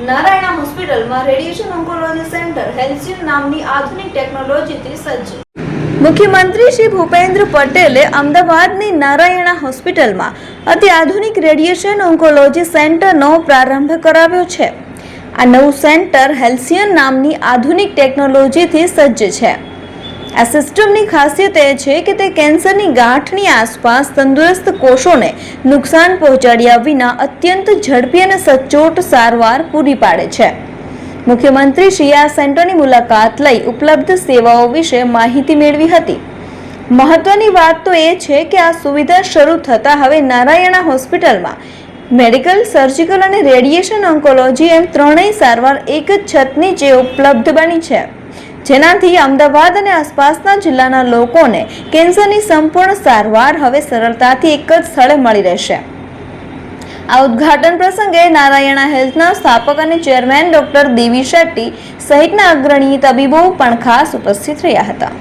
નારાયણા હોસ્પિટલમાં radiation oncology centre હેલ્સિયન નામની આધુનિક ટેકનોલોજીથી સજ્જ। મુખ્યમંત્રી શ્રી ભૂપેન્દ્ર પટેલે અમદાવાદની નારાયણા હોસ્પિટલમાં અત્યાધુનિક રેડિયેશન ઓન્કોલોજી સેન્ટરનો પ્રારંભ કરાવ્યો છે। આ નવું સેન્ટર હેલ્સિયન નામની આધુનિક ટેકનોલોજીથી સજ્જ છે। આ સિસ્ટમની ખાસિયત એ છે કે તે કેન્સરની ગાંઠની આસપાસ તંદુરસ્ત કોષોને નુકસાન પહોંચાડ્યા વિના અત્યંત ઝડપી અને સચોટ સારવાર પૂરી પાડે છે। મુખ્યમંત્રી શ્રી આ સેન્ટરની મુલાકાત લઈ ઉપલબ્ધ સેવાઓ વિશે માહિતી મેળવી હતી। મહત્વની વાત તો એ છે કે આ સુવિધા શરૂ થતાં હવે નારાયણા હોસ્પિટલમાં મેડિકલ, સર્જિકલ અને રેડિયેશન ઓન્કોલોજી એમ ત્રણેય સારવાર એક જ છત નીચે ઉપલબ્ધ બની છે, જેનાથી અમદાવાદ અને આસપાસના જિલ્લાના લોકોને કેન્સરની સંપૂર્ણ સારવાર હવે સરળતાથી એક જ સ્થળે મળી રહેશે। આ ઉદ્ઘાટન પ્રસંગે નારાયણા હેલ્થના સ્થાપક અને ચેરમેન ડોક્ટર દેવી શેટ્ટી સહિતના અગ્રણી તબીબો પણ ખાસ ઉપસ્થિત રહ્યા હતા।